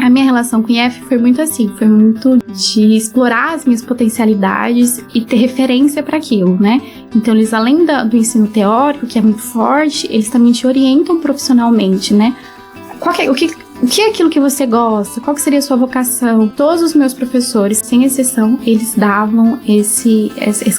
A minha relação com o IF foi muito assim, foi muito de explorar as minhas potencialidades e ter referência para aquilo, né? Então, eles, além do ensino teórico, que é muito forte, eles também te orientam profissionalmente, né? O que é aquilo que você gosta? Qual que seria a sua vocação? Todos os meus professores, sem exceção, eles davam esse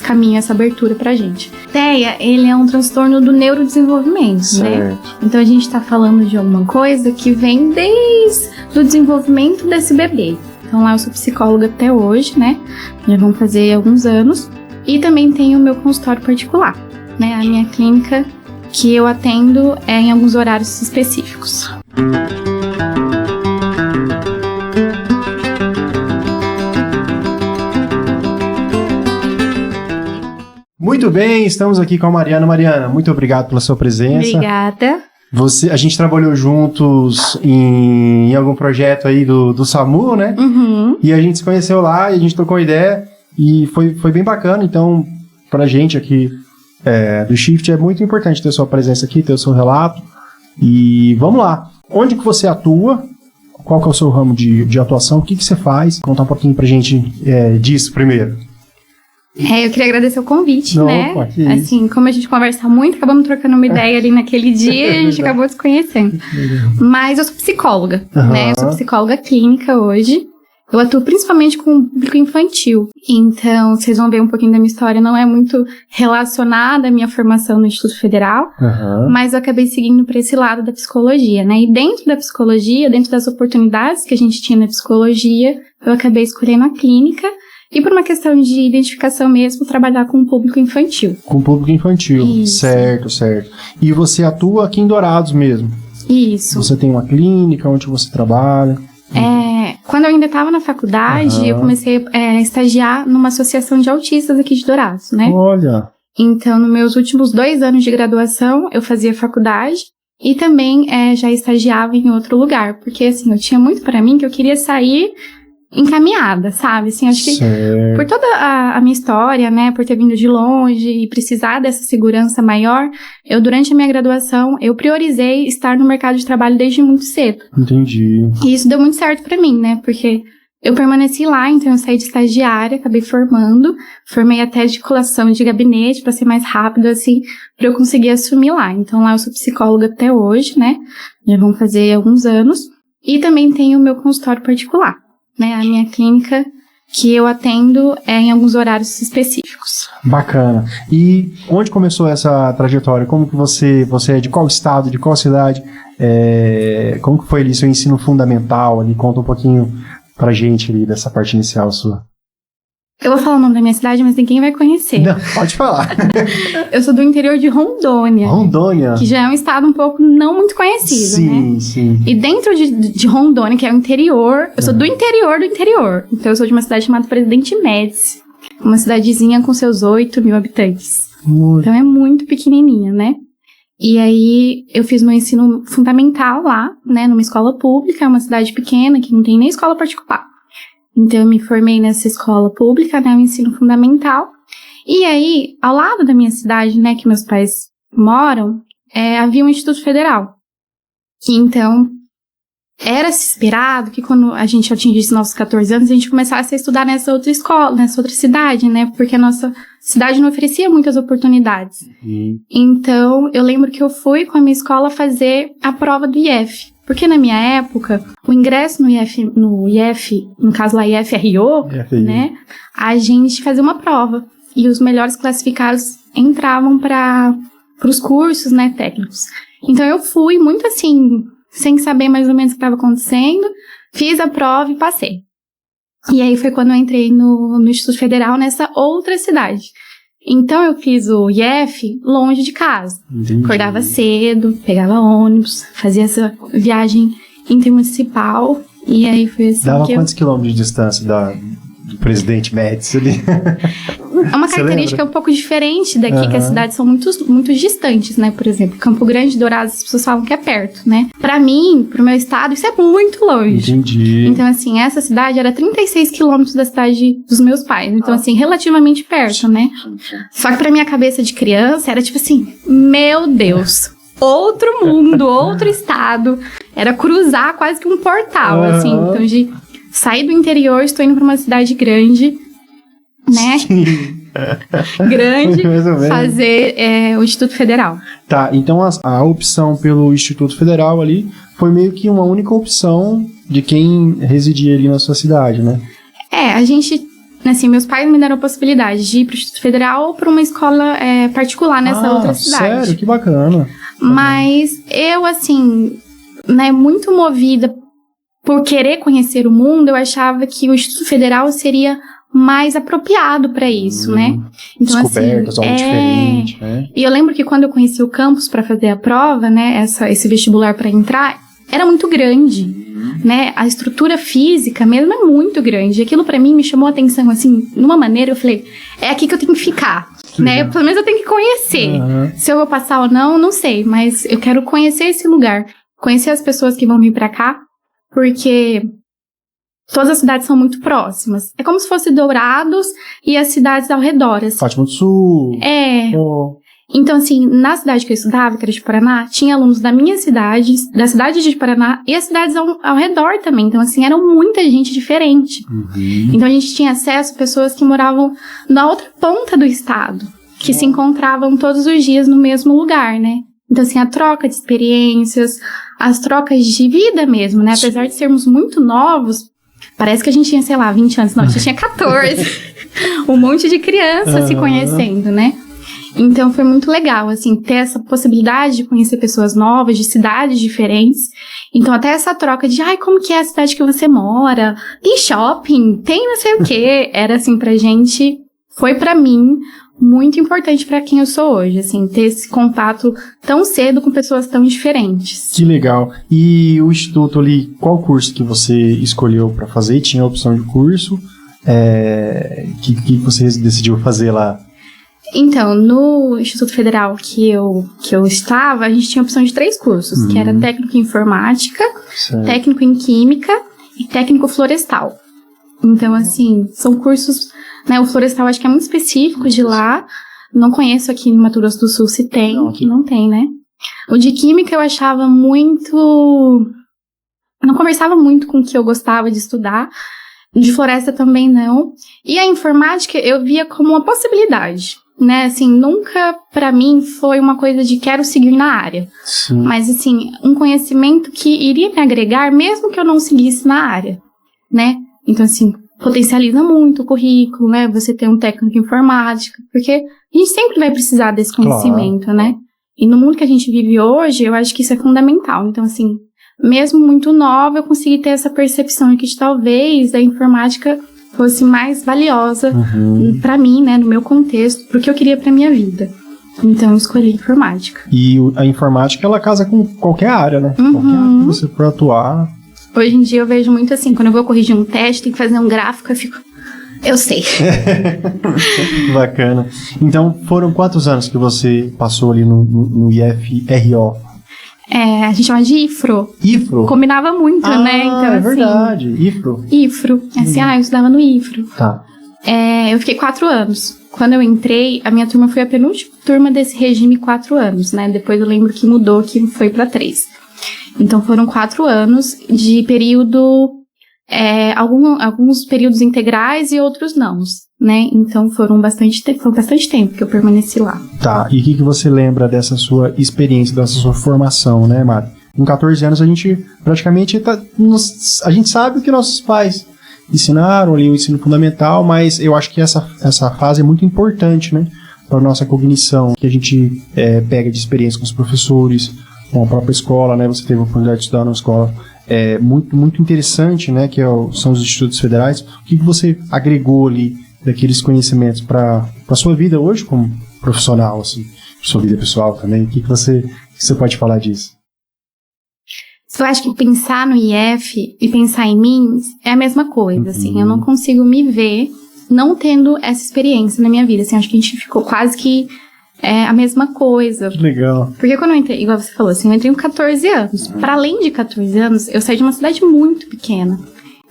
caminho, essa abertura pra gente. TEA, ele é um transtorno do neurodesenvolvimento, certo, né? Então a gente tá falando de alguma coisa que vem desde o desenvolvimento desse bebê. Então lá eu sou psicóloga até hoje, né? Já vão fazer alguns anos. E também tenho o meu consultório particular, né? A minha clínica que eu atendo é em alguns horários específicos. Muito bem, estamos aqui com a Mariana. Mariana, muito obrigado pela sua presença. Obrigada. A gente trabalhou juntos em algum projeto aí do SAMU, né? Uhum. E a gente se conheceu lá e a gente trocou ideia e foi bem bacana. Então, pra gente aqui do Shift, é muito importante ter sua presença aqui, ter o seu relato. E vamos lá. Onde que você atua? Qual que é o seu ramo de atuação? O que você faz? Contar um pouquinho pra gente disso primeiro. Eu queria agradecer o convite, né? Opa, que assim, isso. como a gente conversa muito, acabamos trocando uma ideia ali naquele dia e a gente acabou se conhecendo. Mas eu sou psicóloga, né? Eu sou psicóloga clínica hoje. Eu atuo principalmente com o público infantil. Então, vocês vão ver um pouquinho da minha história. Não é muito relacionada à minha formação no Instituto Federal, mas eu acabei seguindo para esse lado da psicologia, né? E dentro da psicologia, dentro das oportunidades que a gente tinha na psicologia, eu acabei escolhendo a clínica. E por uma questão de identificação mesmo, trabalhar com o público infantil. Com o público infantil, isso. Certo. E você atua aqui em Dourados mesmo? Isso. Você tem uma clínica onde você trabalha? Quando eu ainda estava na faculdade, eu comecei a estagiar numa associação de autistas aqui de Dourados, né? Olha! Então, nos meus últimos 2 anos de graduação, eu fazia faculdade e também já estagiava em outro lugar. Porque, assim, eu tinha muito para mim que eu queria sair encaminhada, sabe? Assim, acho que por toda a minha história, né, por ter vindo de longe e precisar dessa segurança maior, durante a minha graduação, eu priorizei estar no mercado de trabalho desde muito cedo. Entendi. E isso deu muito certo pra mim, né, porque eu permaneci lá, então eu saí de estagiária, acabei formei até de colação de gabinete pra ser mais rápido, assim, pra eu conseguir assumir lá. Então lá eu sou psicóloga até hoje, né, já vão fazer alguns anos, e também tenho o meu consultório particular. Né, a minha clínica que eu atendo em alguns horários específicos. Bacana. E onde começou essa trajetória? Como que você é de qual estado, de qual cidade? Como que foi ali seu ensino fundamental? Ali, conta um pouquinho pra gente ali dessa parte inicial sua. Eu vou falar o nome da minha cidade, mas ninguém vai conhecer. Não, pode falar. Eu sou do interior de Rondônia. Rondônia. Que já é um estado um pouco não muito conhecido, né? Sim. E dentro de Rondônia, que é o interior, eu sou do interior do interior. Então eu sou de uma cidade chamada Presidente Médici. Uma cidadezinha com seus 8.000 habitantes. Então é muito pequenininha, né? E aí eu fiz meu ensino fundamental lá, né? Numa escola pública, é uma cidade pequena que não tem nem escola particular. Então, eu me formei nessa escola pública, né, o ensino fundamental. E aí, ao lado da minha cidade, né, que meus pais moram, havia um Instituto Federal. Então, era-se esperado que quando a gente atingisse nossos 14 anos, a gente começasse a estudar nessa outra escola, nessa outra cidade, né, porque a nossa cidade não oferecia muitas oportunidades. Então, eu lembro que eu fui com a minha escola fazer a prova do IF. Porque na minha época, o ingresso no IF, no caso lá IFRO, né, a gente fazia uma prova. E os melhores classificados entravam para os cursos, né, técnicos. Então eu fui muito assim, sem saber mais ou menos o que estava acontecendo, fiz a prova e passei. E aí foi quando eu entrei no Instituto Federal nessa outra cidade. Então eu fiz o IF longe de casa. Entendi. Acordava cedo, pegava ônibus, fazia essa viagem intermunicipal e aí foi assim. Dava quantos quilômetros de distância do Presidente Médici ali? É uma característica um pouco diferente daqui, que as cidades são muito distantes, né? Por exemplo, Campo Grande, Dourados, as pessoas falam que é perto, né? Pra mim, pro meu estado, isso é muito longe. Entendi. Então, assim, essa cidade era 36 quilômetros da cidade dos meus pais. Então, assim, relativamente perto, né? Só que pra minha cabeça de criança, era tipo assim, meu Deus, outro mundo, outro estado. Era cruzar quase que um portal, assim. Então, de sair do interior, estou indo para uma cidade grande, né? Grande, fazer o Instituto Federal. Tá, então a opção pelo Instituto Federal ali foi meio que uma única opção de quem residia ali na sua cidade, né? A gente, assim, meus pais me deram a possibilidade de ir para o Instituto Federal ou para uma escola particular nessa outra cidade. Sério? Que bacana. Mas eu, assim, né, muito movida por querer conhecer o mundo, eu achava que o Instituto Federal seria mais apropriado para isso, né? Então, descobertas, assim, algo diferente, né? E eu lembro que quando eu conheci o campus para fazer a prova, né, esse vestibular para entrar, era muito grande, né? A estrutura física mesmo é muito grande. Aquilo para mim me chamou a atenção, assim, de uma maneira, eu falei, é aqui que eu tenho que ficar, né? Pelo menos eu tenho que conhecer. Se eu vou passar ou não, não sei, mas eu quero conhecer esse lugar, conhecer as pessoas que vão vir para cá, porque todas as cidades são muito próximas. É como se fosse Dourados e as cidades ao redor. Assim. Fátima do Sul. Então, assim, na cidade que eu estudava, que era de Paraná, tinha alunos da minha cidade, da cidade de Paraná e as cidades ao redor também. Então, assim, era muita gente diferente. Então, a gente tinha acesso a pessoas que moravam na outra ponta do estado, que se encontravam todos os dias no mesmo lugar, né? Então, assim, a troca de experiências, as trocas de vida mesmo, né? Apesar de sermos muito novos, parece que a gente tinha, sei lá, 20 anos. Não, a gente tinha 14. Um monte de criança se conhecendo, né? Então, foi muito legal, assim, ter essa possibilidade de conhecer pessoas novas, de cidades diferentes. Então, até essa troca de, como que é a cidade que você mora? Tem shopping? Tem não sei o quê? Era, assim, pra gente, foi pra mim muito importante pra quem eu sou hoje, assim, ter esse contato tão cedo com pessoas tão diferentes. Que legal. E o Instituto ali, qual curso que você escolheu pra fazer? Tinha a opção de curso? Que você decidiu fazer lá? Então, no Instituto Federal que eu estava, a gente tinha a opção de 3 cursos, que era técnico em informática, técnico em química e técnico florestal. Então, assim, são cursos, né, o florestal acho que é muito específico de lá, não conheço aqui no Mato Grosso do Sul se tem, não tem, né? O de química eu achava muito, não conversava muito com o que eu gostava de estudar, de floresta também não, e a informática eu via como uma possibilidade. Né, assim, nunca pra mim foi uma coisa de quero seguir na área. Sim. Mas, assim, um conhecimento que iria me agregar mesmo que eu não seguisse na área, né? Então, assim, potencializa muito o currículo, né? Você ter um técnico em informática, porque a gente sempre vai precisar desse conhecimento, né? E no mundo que a gente vive hoje, eu acho que isso é fundamental. Então, assim, mesmo muito nova, eu consegui ter essa percepção de que talvez a informática fosse mais valiosa pra mim, né, no meu contexto, pro que eu queria pra minha vida. Então, eu escolhi informática. E a informática, ela casa com qualquer área, né? Qualquer área que você for atuar. Hoje em dia, eu vejo muito assim, quando eu vou corrigir um teste, tem que fazer um gráfico, eu fico... Eu sei. Bacana. Então, foram quantos anos que você passou ali no IFRO? A gente chama de IFRO. IFRO? Combinava muito, né? Então, é verdade. IFRO. IFRO. Assim, eu estudava no IFRO. Tá. Eu fiquei 4 anos. Quando eu entrei, a minha turma foi a penúltima turma desse regime 4 anos, né? Depois eu lembro que mudou, que foi pra 3. Então, foram 4 anos de período... alguns períodos integrais e outros não, né? Então foi bastante tempo que eu permaneci lá. Tá, e o que você lembra dessa sua experiência, dessa sua formação, né, Mari? Com 14 anos a gente praticamente a gente sabe o que nossos pais ensinaram ali, o ensino fundamental, mas eu acho que essa fase é muito importante, né, para a nossa cognição, que a gente pega de experiência com os professores, com a própria escola, né? Você teve a oportunidade de estudar numa escola muito, muito interessante, né, que são os institutos federais. O que você agregou ali daqueles conhecimentos para a sua vida hoje como profissional, assim, sua vida pessoal também? O que você pode falar disso? Eu acho que pensar no IF e pensar em mim é a mesma coisa, assim, eu não consigo me ver não tendo essa experiência na minha vida, assim, acho que a gente ficou quase que a mesma coisa. Que legal. Porque quando eu entrei, igual você falou, assim, eu entrei com 14 anos. Para além de 14 anos, eu saí de uma cidade muito pequena.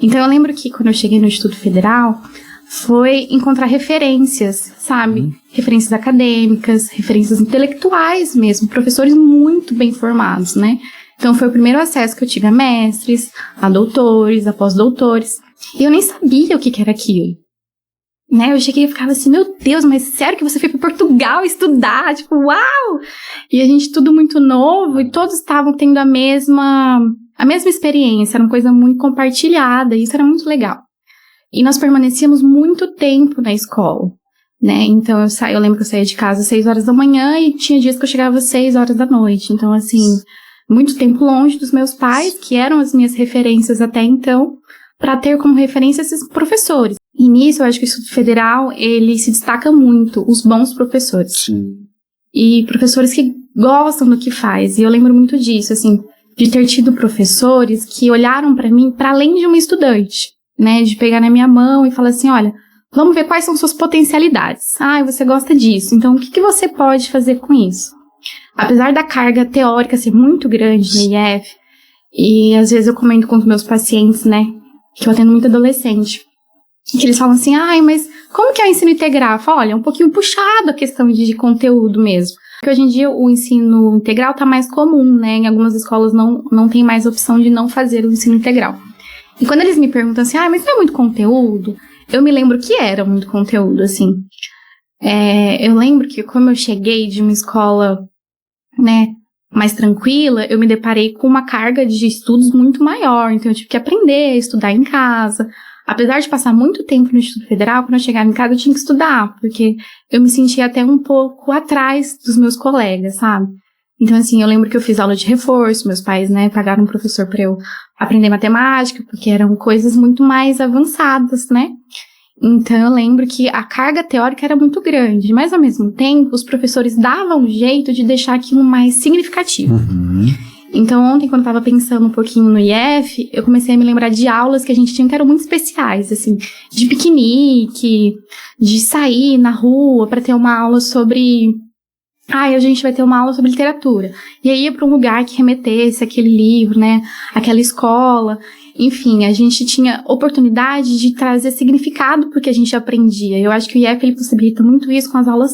Então eu lembro que quando eu cheguei no Instituto Federal, foi encontrar referências, sabe? Referências acadêmicas, referências intelectuais mesmo, professores muito bem formados, né? Então foi o primeiro acesso que eu tive a mestres, a doutores, a pós-doutores. E eu nem sabia o que era aquilo. Né? Eu cheguei e ficava assim, meu Deus, mas sério que você foi para Portugal estudar? Tipo, uau! E a gente tudo muito novo e todos estavam tendo a mesma experiência, era uma coisa muito compartilhada, e isso era muito legal. E nós permanecíamos muito tempo na escola, né? Então eu lembro que eu saía de casa às 6 horas da manhã e tinha dias que eu chegava às 6 horas da noite. Então, assim, muito tempo longe dos meus pais, que eram as minhas referências até então, para ter como referência esses professores. E nisso, eu acho que o Instituto Federal, ele se destaca muito, os bons professores. Sim. E professores que gostam do que faz. E eu lembro muito disso, assim, de ter tido professores que olharam para mim para além de uma estudante, né? De pegar na minha mão e falar assim, olha, vamos ver quais são suas potencialidades. Ah, você gosta disso, então o que você pode fazer com isso? Apesar da carga teórica ser muito grande no IF, e às vezes eu comento com os meus pacientes, né, que eu atendo muito adolescente, que eles falam assim, ai, mas como que é o ensino integral? Eu falo, olha, é um pouquinho puxado a questão de conteúdo mesmo. Porque hoje em dia o ensino integral tá mais comum, né, em algumas escolas não tem mais opção de não fazer o ensino integral. E quando eles me perguntam assim, mas não é muito conteúdo? Eu me lembro que era muito conteúdo, assim. Eu lembro que como eu cheguei de uma escola, né, mais tranquila, eu me deparei com uma carga de estudos muito maior. Então eu tive que aprender a estudar em casa. Apesar de passar muito tempo no Instituto Federal, quando eu chegava em casa eu tinha que estudar, porque eu me sentia até um pouco atrás dos meus colegas, sabe? Então, assim, eu lembro que eu fiz aula de reforço, meus pais, né, pagaram um professor para eu aprender matemática, porque eram coisas muito mais avançadas, né? Então, eu lembro que a carga teórica era muito grande, mas, ao mesmo tempo, os professores davam um jeito de deixar aquilo mais significativo. Então, ontem, quando eu tava pensando um pouquinho no IF, eu comecei a me lembrar de aulas que a gente tinha que eram muito especiais, assim, de piquenique, de sair na rua para ter uma aula sobre... a gente vai ter uma aula sobre literatura. E aí ia para um lugar que remetesse aquele livro, né, aquela escola. Enfim, a gente tinha oportunidade de trazer significado porque a gente aprendia. Eu acho que o IF, ele possibilita muito isso com as aulas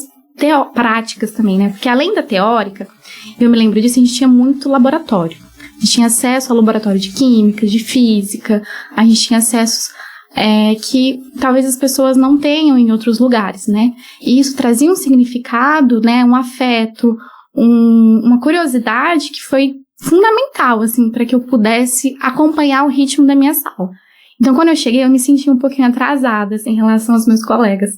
práticas também, né? Porque além da teórica, eu me lembro disso, a gente tinha muito laboratório. A gente tinha acesso ao laboratório de química, de física, a gente tinha acessos que talvez as pessoas não tenham em outros lugares, né? E isso trazia um significado, né? Um afeto, uma curiosidade que foi fundamental, assim, para que eu pudesse acompanhar o ritmo da minha sala. Então, quando eu cheguei, eu me senti um pouquinho atrasada, assim, em relação aos meus colegas.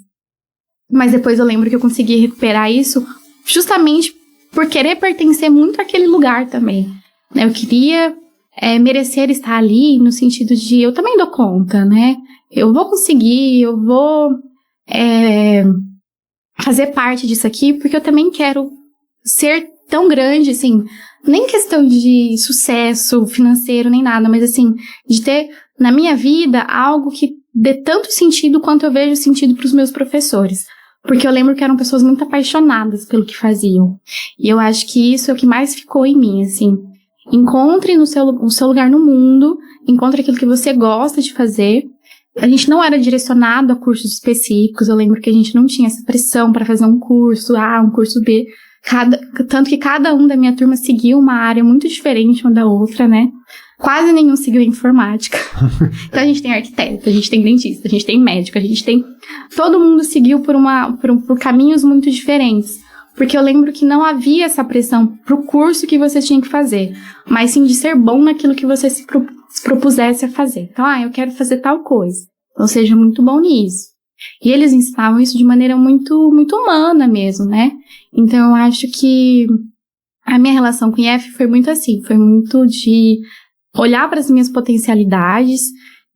Mas depois eu lembro que eu consegui recuperar isso justamente por querer pertencer muito àquele lugar também. Eu queria merecer estar ali no sentido de eu também dou conta, né? Eu vou conseguir, eu vou fazer parte disso aqui, porque eu também quero ser tão grande, assim, nem questão de sucesso financeiro, nem nada, mas assim, de ter na minha vida algo que dê tanto sentido quanto eu vejo sentido para os meus professores. Porque eu lembro que eram pessoas muito apaixonadas pelo que faziam. E eu acho que isso é o que mais ficou em mim, assim. Encontre o seu lugar no mundo, encontre aquilo que você gosta de fazer. A gente não era direcionado a cursos específicos, eu lembro que a gente não tinha essa pressão para fazer um curso A, um curso B. Tanto que cada um da minha turma seguia uma área muito diferente uma da outra, né? Quase nenhum seguiu informática. Então a gente tem arquiteto, a gente tem dentista, a gente tem médico, a gente tem... Todo mundo seguiu por caminhos muito diferentes. Porque eu lembro que não havia essa pressão pro curso que você tinha que fazer, mas sim de ser bom naquilo que você se propusesse a fazer. Então, eu quero fazer tal coisa. Então, seja muito bom nisso. E eles ensinavam isso de maneira muito, muito humana mesmo, né? Então, eu acho que a minha relação com o IF foi muito assim. Foi muito de olhar para as minhas potencialidades,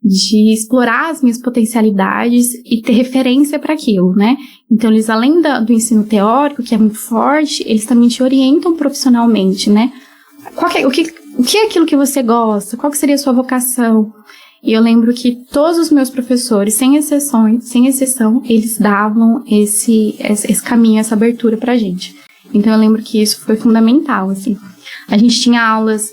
de explorar as minhas potencialidades e ter referência para aquilo, né? Então, eles, além do ensino teórico, que é muito forte, eles também te orientam profissionalmente, né? O que é aquilo que você gosta? Qual que seria a sua vocação? E eu lembro que todos os meus professores, sem exceção, eles davam esse caminho, essa abertura pra gente. Então, eu lembro que isso foi fundamental, assim. A gente tinha aulas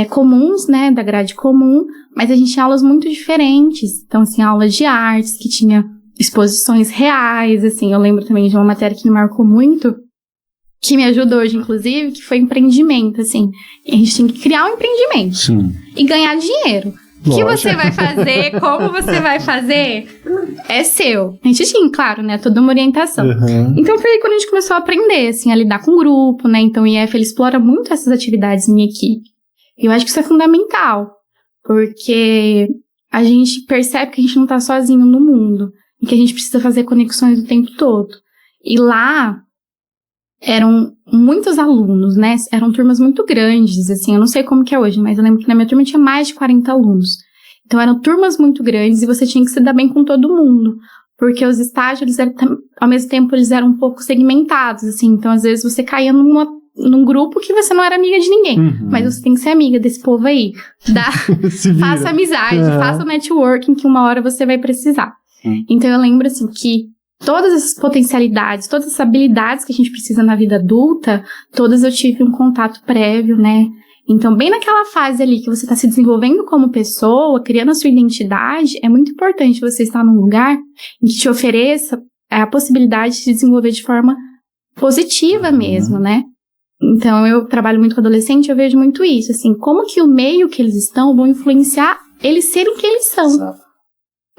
comuns, né, da grade comum, mas a gente tinha aulas muito diferentes. Então, assim, aulas de artes, que tinha exposições reais, assim. Eu lembro também de uma matéria que me marcou muito, que me ajudou hoje, inclusive, que foi empreendimento, assim. A gente tem que criar um empreendimento. Sim. E ganhar dinheiro. O que você vai fazer, como você vai fazer, é seu. A gente tinha, claro, né, toda uma orientação. Uhum. Então foi aí quando a gente começou a aprender, assim, a lidar com o grupo, né. Então o IF, ele explora muito essas atividades em equipe. E eu acho que isso é fundamental, porque a gente percebe que a gente não tá sozinho no mundo. E que a gente precisa fazer conexões o tempo todo. E lá eram muitos alunos, né? Eram turmas muito grandes, assim. Eu não sei como que é hoje, mas eu lembro que na minha turma tinha mais de 40 alunos. Então eram turmas muito grandes e você tinha que se dar bem com todo mundo. Porque os estágios, eles eram, ao mesmo tempo, eles eram um pouco segmentados, assim. Então, às vezes, você caía num grupo que você não era amiga de ninguém. Uhum. Mas você tem que ser amiga desse povo aí. Faça amizade, faça networking, que uma hora você vai precisar. Então eu lembro assim que todas essas potencialidades, todas essas habilidades que a gente precisa na vida adulta, todas eu tive um contato prévio, né? Então bem naquela fase ali que você está se desenvolvendo como pessoa, criando a sua identidade, é muito importante você estar num lugar em que te ofereça a possibilidade de se desenvolver de forma positiva mesmo, né? Então eu trabalho muito com adolescente, eu vejo muito isso, assim, como que o meio que eles estão vão influenciar eles serem quem eles são. Exato.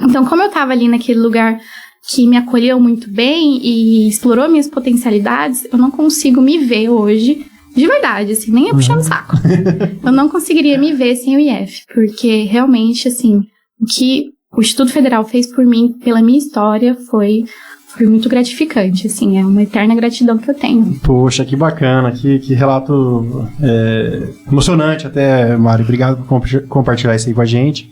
Então, como eu tava ali naquele lugar que me acolheu muito bem e explorou minhas potencialidades, eu não consigo me ver hoje, de verdade, assim, nem é puxando saco. Eu não conseguiria me ver sem o IF, porque realmente, assim, o que o Instituto Federal fez por mim, pela minha história, foi muito gratificante, assim, é uma eterna gratidão que eu tenho. Poxa, que bacana, que relato emocionante até, Mari. Obrigado por compartilhar isso aí com a gente.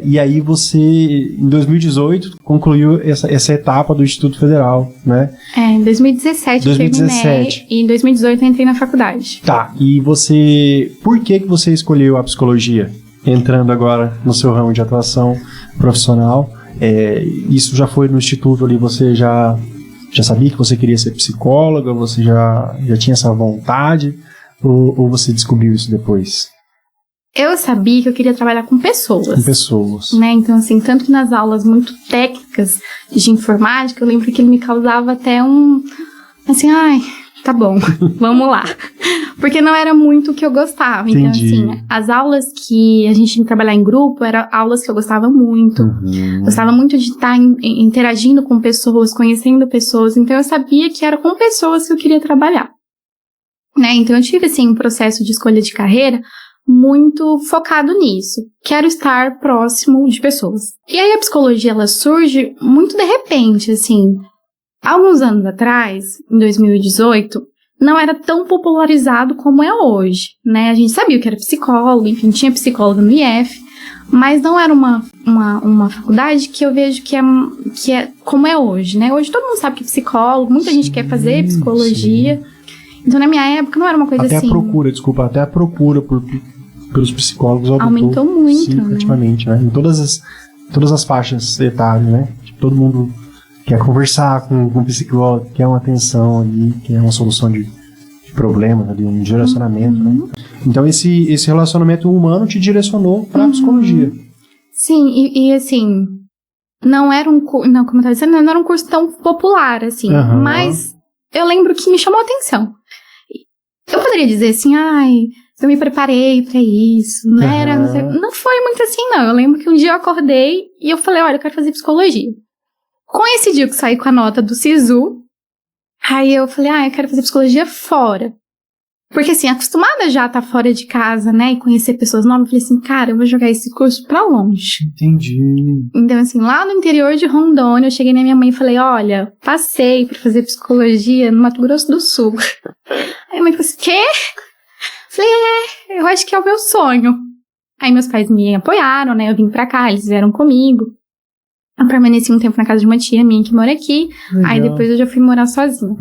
E aí você, em 2018, concluiu essa etapa do Instituto Federal, né? Em 2017 eu terminei, e em 2018 eu entrei na faculdade. Tá, e você, por que você escolheu a psicologia? Entrando agora no seu ramo de atuação profissional, isso já foi no Instituto ali, você já sabia que você queria ser psicóloga, você já tinha essa vontade, ou você descobriu isso depois? Eu sabia que eu queria trabalhar com pessoas. Com pessoas. Né? Então, assim, tanto que nas aulas muito técnicas de informática, eu lembro que ele me causava até assim, ai, tá bom, vamos lá. Porque não era muito o que eu gostava. Entendi. Então, assim, as aulas que a gente tinha que trabalhar em grupo, eram aulas que eu gostava muito. Uhum. Gostava muito de estar interagindo com pessoas, conhecendo pessoas. Então, eu sabia que era com pessoas que eu queria trabalhar. Né? Então, eu tive, assim, um processo de escolha de carreira muito focado nisso. Quero estar próximo de pessoas. E aí a psicologia, ela surge muito de repente, assim. Há alguns anos atrás, em 2018, não era tão popularizado como é hoje, né? A gente sabia o que era psicólogo, enfim, tinha psicólogo no IF, mas não era uma faculdade que eu vejo que é como é hoje, né? Hoje todo mundo sabe que é psicólogo, muita gente quer fazer psicologia. Sim. Então, na minha época, não era uma coisa assim... Até a procura pelos psicólogos aumentou muito, significativamente, né? Em todas as faixas etárias, né? Tipo, todo mundo quer conversar com um psicólogo, quer uma atenção ali, quer uma solução de problemas ali, um direcionamento, né? Então, esse relacionamento humano te direcionou para a psicologia. Sim, e assim, não era um curso... Não, como eu estava dizendo, não era um curso tão popular, assim, mas eu lembro que me chamou a atenção. Eu poderia dizer assim, eu me preparei pra isso, né? Não foi muito assim, não. Eu lembro que um dia eu acordei e eu falei, olha, eu quero fazer psicologia. Coincidiu que saí com a nota do SISU, aí eu falei, eu quero fazer psicologia fora. Porque assim, acostumada já a estar fora de casa, né, e conhecer pessoas novas, eu falei assim, cara, eu vou jogar esse curso pra longe. Entendi. Então assim, lá no interior de Rondônia, eu cheguei na minha mãe e falei, olha, passei pra fazer psicologia no Mato Grosso do Sul. Aí a mãe falou assim, quê? Falei, eu acho que é o meu sonho. Aí meus pais me apoiaram, né, eu vim pra cá, eles vieram comigo. Eu permaneci um tempo na casa de uma tia minha que mora aqui. Legal. Aí depois eu já fui morar sozinha.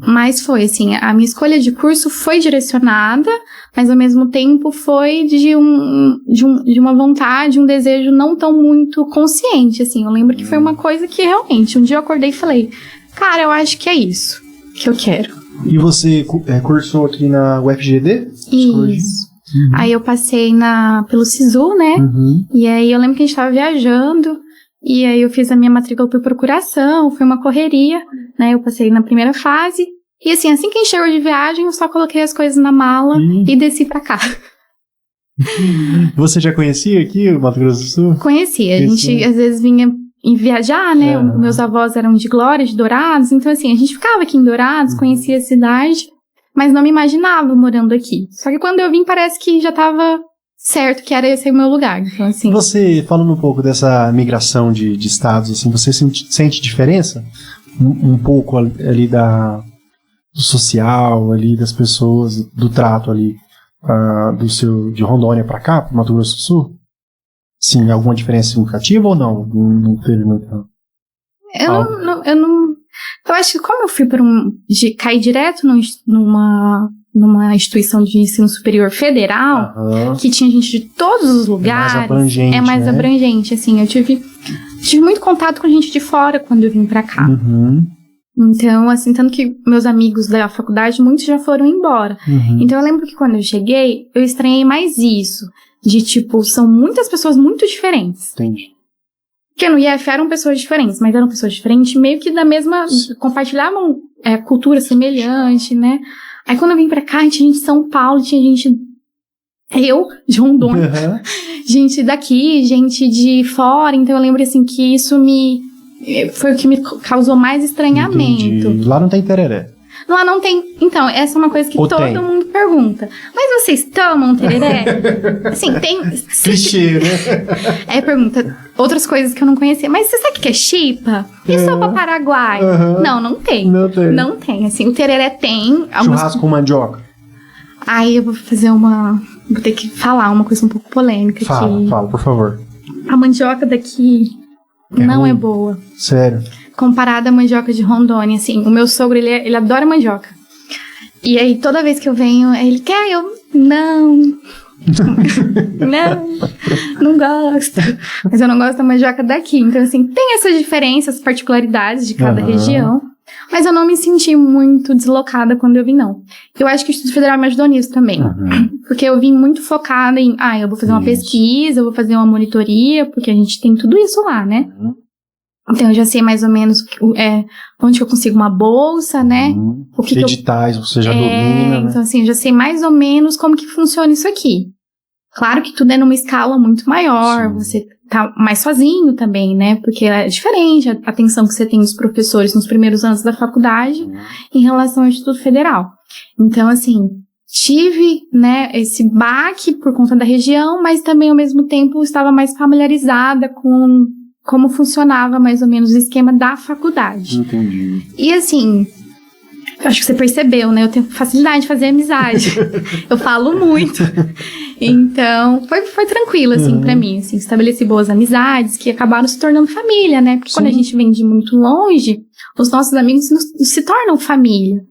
Mas foi assim, a minha escolha de curso foi direcionada, mas ao mesmo tempo foi de uma vontade, um desejo não tão muito consciente, assim. Eu lembro que foi uma coisa que realmente, um dia eu acordei e falei, cara, eu acho que é isso que eu quero. E você cursou aqui na UFGD? Isso. Aí eu passei pelo SISU, né? E aí eu lembro que a gente tava viajando E aí eu fiz a minha matrícula por procuração, foi uma correria, né? Eu passei na primeira fase. E assim que a gente chegou de viagem, eu só coloquei as coisas na mala e desci pra cá. Você já conhecia aqui o Mato Grosso do Sul? Conhecia. A gente às vezes vinha em viajar, né? Meus avós eram de Glória, de Dourados. Então assim, a gente ficava aqui em Dourados, conhecia a cidade, mas não me imaginava morando aqui. Só que quando eu vim, parece que já tava certo que era esse o meu lugar. Então assim... Você, falando um pouco dessa migração de estados, assim, você sente diferença? Um pouco ali do social, ali das pessoas, do trato ali, de Rondônia pra cá, pro Mato Grosso do Sul? Sim, alguma diferença significativa ou não? Não teve muita... Eu acho que como eu fui cair direto numa instituição de ensino superior federal, que tinha gente de todos os lugares, é mais abrangente, assim, eu tive muito contato com gente de fora quando eu vim pra cá. Então, assim, tanto que meus amigos da faculdade, muitos já foram embora. Então, eu lembro que quando eu cheguei, eu estranhei mais isso. De, tipo, são muitas pessoas muito diferentes. Entendi. Porque no IF eram pessoas diferentes, mas eram pessoas diferentes meio que da mesma... Compartilhavam cultura semelhante, né? Aí, quando eu vim pra cá, tinha gente de São Paulo, tinha gente... Eu, de Rondônia. Gente daqui, gente de fora. Então, eu lembro, assim, que isso foi o que me causou mais estranhamento. Entendi. Lá não tem tereré. Lá não tem... Então, essa é uma coisa que todo mundo pergunta. Mas vocês tomam tereré? Assim, tem... Clichê, né? Aí pergunta outras coisas que eu não conhecia. Mas você sabe o que é chipa? E sopa paraguai? Não tem. Não tem. Assim, o tereré tem... Churrasco com mandioca? Aí eu vou fazer vou ter que falar uma coisa um pouco polêmica aqui. Fala, por favor. A mandioca daqui não é boa. Sério? Comparada à mandioca de Rondônia, assim. O meu sogro, ele adora mandioca. E aí, toda vez que eu venho, ele quer, não gosto. Mas eu não gosto da mandioca daqui. Então, assim, tem essas diferenças, particularidades de cada região. Mas eu não me senti muito deslocada quando eu vim, não. Eu acho que o Instituto Federal me ajudou nisso também. Porque eu vim muito focada em, eu vou fazer uma pesquisa, eu vou fazer uma monitoria, porque a gente tem tudo isso lá, né? Então, eu já sei mais ou menos onde que eu consigo uma bolsa, né? Editais, você já domina, né? Então, assim, eu já sei mais ou menos como que funciona isso aqui. Claro que tudo é numa escala muito maior, você tá mais sozinho também, né? Porque é diferente a atenção que você tem dos professores nos primeiros anos da faculdade em relação ao Instituto Federal. Então, assim, tive, né, esse baque por conta da região, mas também, ao mesmo tempo, estava mais familiarizada com como funcionava mais ou menos o esquema da faculdade. Entendi. E assim, eu acho que você percebeu, né? Eu tenho facilidade de fazer amizade. Eu falo muito. Então, foi tranquilo, assim, pra mim. Assim, estabeleci boas amizades que acabaram se tornando família, né? Porque quando a gente vem de muito longe, os nossos amigos se tornam família.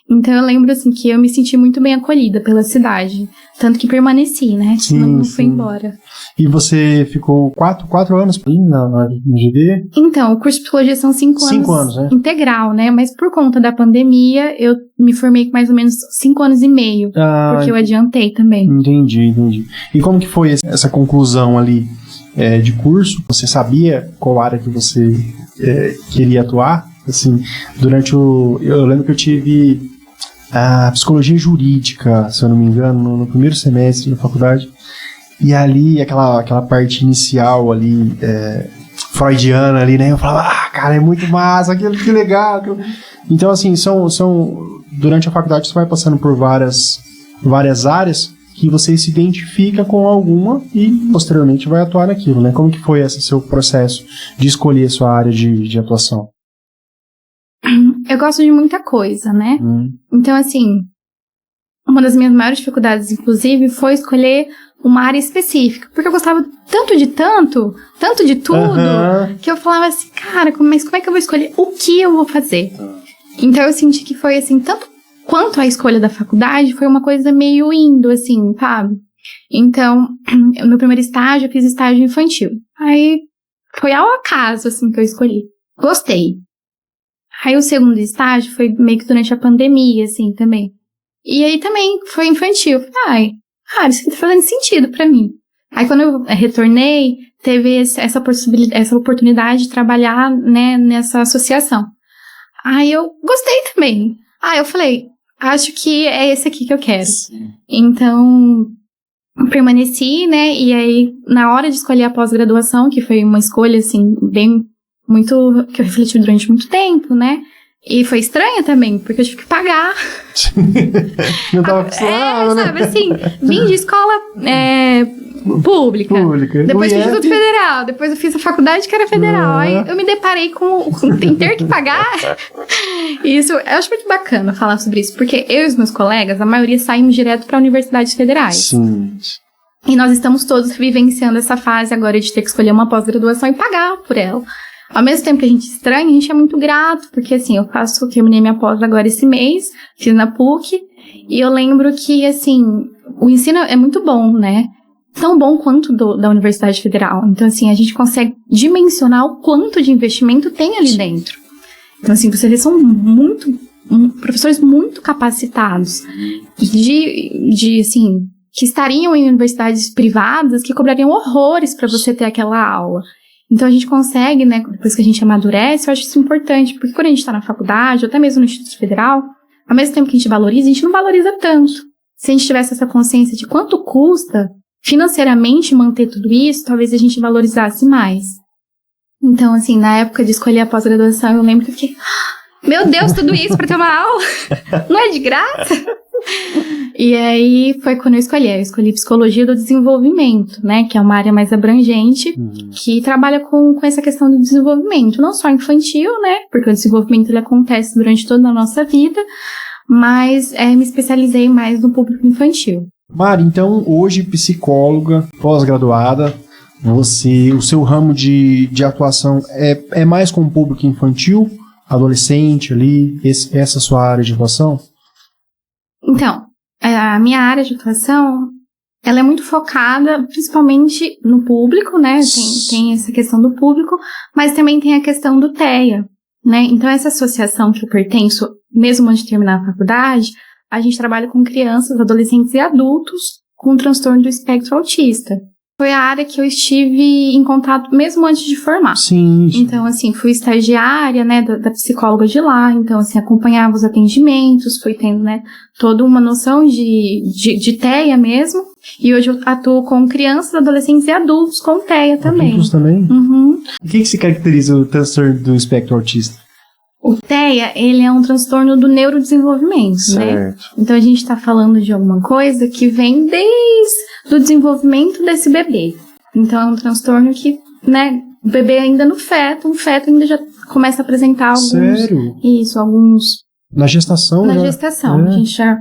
Então, eu lembro, assim, que eu me senti muito bem acolhida pela cidade. Tanto que permaneci, né? Não fui embora. E você ficou 4 anos no GD? Então, o curso de psicologia são 5 anos. 5 anos, né? Integral, né? Mas por conta da pandemia, eu me formei com mais ou menos 5 anos e meio. Porque eu adiantei também. Entendi. E como que foi essa conclusão ali de curso? Você sabia qual área que você queria atuar? Assim, eu lembro que eu tive a psicologia jurídica, se eu não me engano, no primeiro semestre da faculdade. E ali, aquela parte inicial ali, freudiana ali, né? Eu falava, cara, é muito massa, que legal. Então, assim, durante a faculdade você vai passando por várias áreas que você se identifica com alguma e posteriormente vai atuar naquilo, né? Como que foi esse seu processo de escolher a sua área de atuação? Eu gosto de muita coisa, né? Então, assim, uma das minhas maiores dificuldades, inclusive, foi escolher uma área específica. Porque eu gostava tanto de tudo, que eu falava assim, cara, mas como é que eu vou escolher o que eu vou fazer? Então, eu senti que foi, assim, tanto quanto a escolha da faculdade, foi uma coisa meio indo, assim, sabe? Então, no meu primeiro estágio, eu fiz estágio infantil. Aí, foi ao acaso, assim, que eu escolhi. Gostei. Aí o segundo estágio foi meio que durante a pandemia, assim, também. E aí também foi infantil. Isso aqui tá fazendo sentido pra mim. Aí quando eu retornei, teve essa possibilidade, essa oportunidade de trabalhar, né, nessa associação. Aí eu gostei também. Aí eu falei, acho que é esse aqui que eu quero. Sim. Então, permaneci, né, e aí, na hora de escolher a pós-graduação, que foi uma escolha, assim, muito, que eu refleti durante muito tempo, né, e foi estranha também, porque eu tive que pagar. Não tava acostumado, né? Sabe, assim, vim de escola pública. Depois fiz Instituto Federal. Depois eu fiz a faculdade que era federal. Aí eu me deparei com ter que pagar. Isso, eu acho muito bacana falar sobre isso, porque eu e os meus colegas, a maioria saímos direto para universidades federais. Sim. E nós estamos todos vivenciando essa fase agora de ter que escolher uma pós-graduação e pagar por ela. Ao mesmo tempo que a gente estranha, a gente é muito grato, porque assim, terminei minha pós agora esse mês, fiz na PUC, e eu lembro que, assim, o ensino é muito bom, né? Tão bom quanto da Universidade Federal. Então, assim, a gente consegue dimensionar o quanto de investimento tem ali dentro. Então, assim, vocês são professores muito capacitados, assim, que estariam em universidades privadas que cobrariam horrores para você ter aquela aula. Então, a gente consegue, né, depois que a gente amadurece, eu acho isso importante, porque quando a gente está na faculdade, ou até mesmo no Instituto Federal, ao mesmo tempo que a gente valoriza, a gente não valoriza tanto. Se a gente tivesse essa consciência de quanto custa financeiramente manter tudo isso, talvez a gente valorizasse mais. Então, assim, na época de escolher a pós-graduação, eu lembro que eu fiquei, meu Deus, tudo isso para ter uma aula? Não é de graça? E aí foi quando eu escolhi Psicologia do Desenvolvimento, né, que é uma área mais abrangente, que trabalha com essa questão do desenvolvimento, não só infantil, né, porque o desenvolvimento ele acontece durante toda a nossa vida, mas me especializei mais no público infantil. Mari, então hoje psicóloga, pós-graduada, o seu ramo de atuação é mais com o público infantil, adolescente ali, essa sua área de atuação? Então, a minha área de atuação, ela é muito focada principalmente no público, né? Tem essa questão do público, mas também tem a questão do TEA, né? Então, essa associação que eu pertenço, mesmo antes de terminar a faculdade, a gente trabalha com crianças, adolescentes e adultos com transtorno do espectro autista. Foi a área que eu estive em contato mesmo antes de formar. Sim. Então, assim, fui estagiária, né, da psicóloga de lá. Então, assim, acompanhava os atendimentos, fui tendo, né, toda uma noção de TEA mesmo. E hoje eu atuo com crianças, adolescentes e adultos com TEA também. Adultos também? Uhum. O que se caracteriza o transtorno do espectro autista? O TEA, ele é um transtorno do neurodesenvolvimento, né? Então, a gente está falando de alguma coisa que vem desde o desenvolvimento desse bebê. Então, é um transtorno que, né, o bebê ainda no feto, um feto ainda já começa a apresentar alguns... Sério? Isso, alguns... Na gestação? Na gestação, a gente já...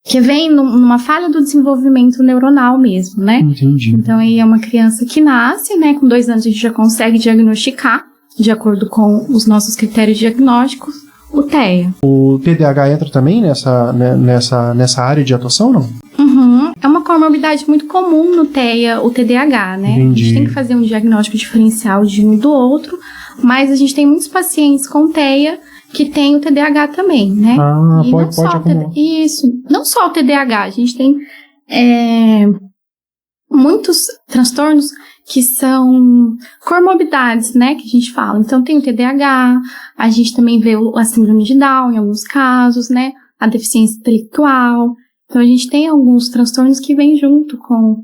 Que vem numa falha do desenvolvimento neuronal mesmo, né? Entendi. Então, aí é uma criança que nasce, né? Com 2 anos a gente já consegue diagnosticar, de acordo com os nossos critérios diagnósticos, o TEA. O TDAH entra também nessa área de atuação, não? Uhum. É uma comorbidade muito comum no TEA, o TDAH, né? Entendi. A gente tem que fazer um diagnóstico diferencial de um e do outro, mas a gente tem muitos pacientes com TEA que tem o TDAH também, né? Ah, e pode acumular. Isso. Não só o TDAH, a gente tem muitos transtornos que são comorbidades, né, que a gente fala. Então, tem o TDAH, a gente também vê a síndrome de Down em alguns casos, né, a deficiência intelectual. Então, a gente tem alguns transtornos que vêm junto com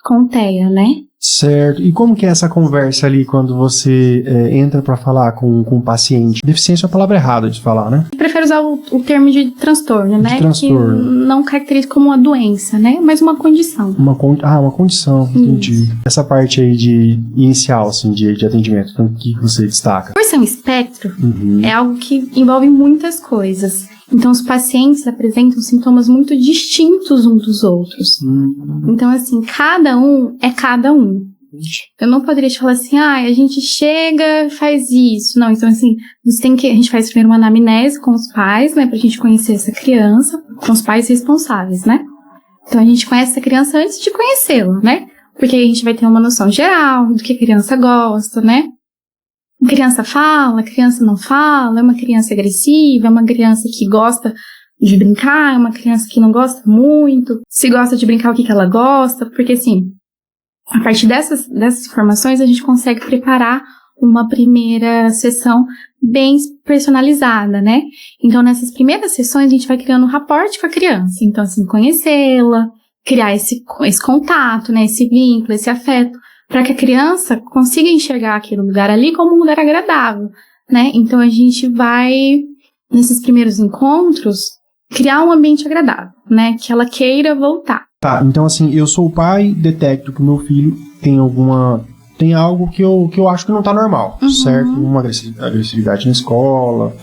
o TEA, né? Certo. E como que é essa conversa ali quando você entra para falar com o paciente? Deficiência é a palavra errada de falar, né? Eu prefiro usar o termo de transtorno, né? Transtorno. Que não caracteriza como uma doença, né? Mas uma condição. Uma condição, entendi. Essa parte aí de inicial, assim, de atendimento, então, o que você destaca? Por ser um espectro, é algo que envolve muitas coisas. Então, os pacientes apresentam sintomas muito distintos uns dos outros. Então, assim, cada um é cada um. Eu não poderia te falar assim, a gente chega e faz isso. Não, então, assim, a gente faz primeiro uma anamnese com os pais, né, pra gente conhecer essa criança, com os pais responsáveis, né? Então, a gente conhece essa criança antes de conhecê-la, né? Porque aí a gente vai ter uma noção geral do que a criança gosta, né? A criança fala, a criança não fala, é uma criança agressiva, é uma criança que gosta de brincar, é uma criança que não gosta muito, se gosta de brincar, o que ela gosta, porque assim, A partir dessas informações, a gente consegue preparar uma primeira sessão bem personalizada, né? Então, nessas primeiras sessões, a gente vai criando um rapport com a criança. Então, assim, conhecê-la, criar esse contato, né? Esse vínculo, esse afeto, para que a criança consiga enxergar aquele lugar ali como um lugar agradável, né? Então, a gente vai, nesses primeiros encontros, criar um ambiente agradável, né? Que ela queira voltar. Tá, então assim, eu sou o pai, detecto que o meu filho tem algo que eu acho que não tá normal, certo? Uma agressividade na escola,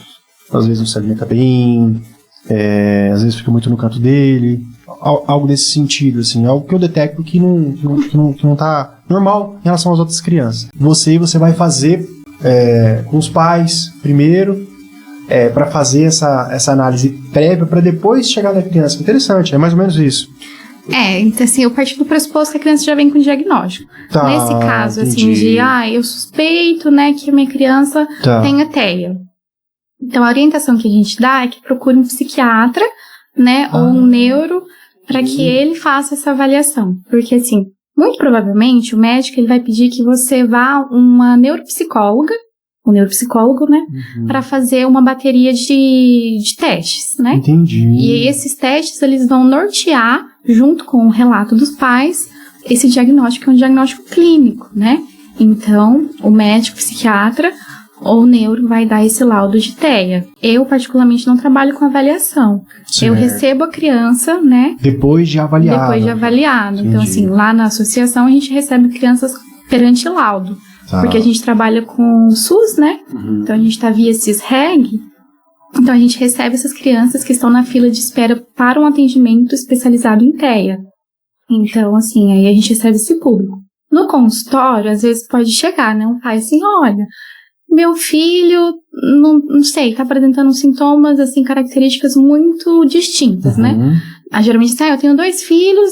às vezes não se alimenta bem, às vezes fica muito no canto dele, algo desse sentido, assim, algo que eu detecto que não tá normal em relação às outras crianças. Você vai fazer com os pais primeiro, para fazer essa análise prévia, para depois chegar na criança. Interessante, é mais ou menos isso. Então assim, eu parto do pressuposto que a criança já vem com diagnóstico. Tá, nesse caso, entendi. assim, eu suspeito, né, que a minha criança tenha TEA. Então, a orientação que a gente dá é que procure um psiquiatra, né, ou um neuro, para que ele faça essa avaliação. Porque, assim, muito provavelmente, o médico ele vai pedir que você vá a uma neuropsicóloga, um neuropsicólogo, né, para fazer uma bateria de testes, né? Entendi. E esses testes, eles vão nortear, junto com o relato dos pais, esse diagnóstico é um diagnóstico clínico, né? Então, o médico psiquiatra ou o neuro vai dar esse laudo de TEA. Eu, particularmente, não trabalho com avaliação. Certo. Eu recebo a criança, né? Depois de avaliado. Então, assim, lá na associação, a gente recebe crianças perante laudo. Tá. Porque a gente trabalha com SUS, né? Então, a gente tá via CIS-REG. Então, a gente recebe essas crianças que estão na fila de espera para um atendimento especializado em TEA. Então, assim, aí a gente recebe esse público. No consultório, às vezes pode chegar, né? Um pai assim, olha, meu filho, não sei, tá apresentando sintomas, assim, características muito distintas, né? Geralmente, eu tenho 2 filhos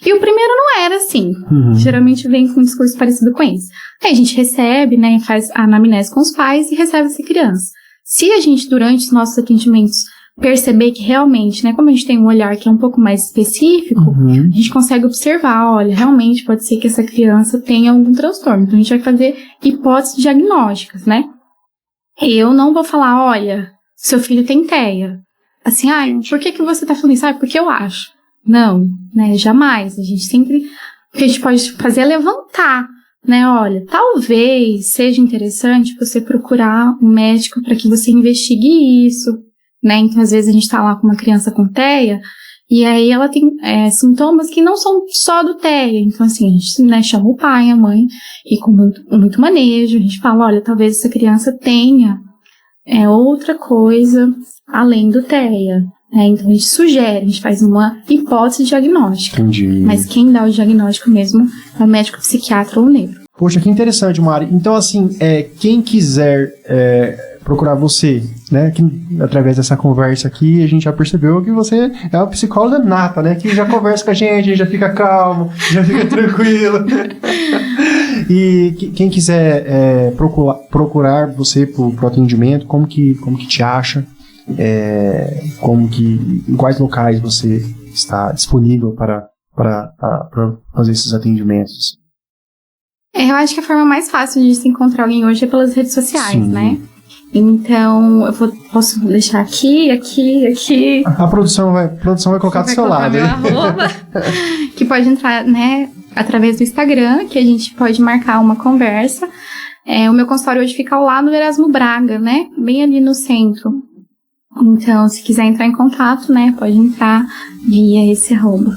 e o primeiro não era assim. Geralmente vem com um discurso parecido com esse. Aí a gente recebe, né, faz a anamnese com os pais e recebe essa criança. Se a gente, durante os nossos atendimentos, perceber que realmente, né, como a gente tem um olhar que é um pouco mais específico, a gente consegue observar, olha, realmente pode ser que essa criança tenha algum transtorno. Então, a gente vai fazer hipóteses diagnósticas, né? Eu não vou falar, olha, seu filho tem TEA. Assim, por que você tá falando isso? Porque eu acho. Não, né, jamais. A gente sempre, o que a gente pode fazer é levantar, né, olha, talvez seja interessante você procurar um médico para que você investigue isso, né, então às vezes a gente tá lá com uma criança com TEA, e aí ela tem sintomas que não são só do TEA, então assim, a gente, né, chama o pai, a mãe, e com muito manejo, a gente fala, olha, talvez essa criança tenha outra coisa além do TEA. Então a gente sugere, a gente faz uma hipótese diagnóstica. Entendi. Mas quem dá o diagnóstico mesmo é o médico psiquiatra ou neuro. Poxa, que interessante, Mari. Então, assim, quem quiser procurar você, né, que, através dessa conversa aqui, a gente já percebeu que você é uma psicóloga nata, né, que já conversa com a gente já fica calmo, já fica tranquilo. E quem quiser procurar você pro atendimento, como que te acha? Em quais locais você está disponível para fazer esses atendimentos? Eu acho que a forma mais fácil de se encontrar alguém hoje é pelas redes sociais, né? Então, posso deixar aqui. A produção vai colocar do seu lado. Meu arroba, que pode entrar, né, através do Instagram, que a gente pode marcar uma conversa. O meu consultório hoje fica ao lado do Erasmo Braga, né? Bem ali no centro. Então, se quiser entrar em contato, né, pode entrar via esse arroba.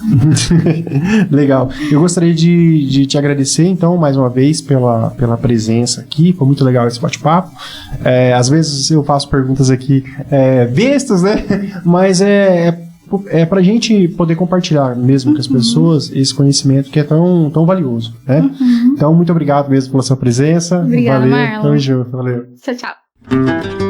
Legal. Eu gostaria de te agradecer, então, mais uma vez, pela presença aqui. Foi muito legal esse bate-papo. Às vezes eu faço perguntas aqui bestas, né? Mas é pra gente poder compartilhar mesmo com as pessoas esse conhecimento que é tão valioso, né? Então, muito obrigado mesmo pela sua presença. Obrigada, valeu, Marlon. Tamo junto, valeu. Tchau, tchau.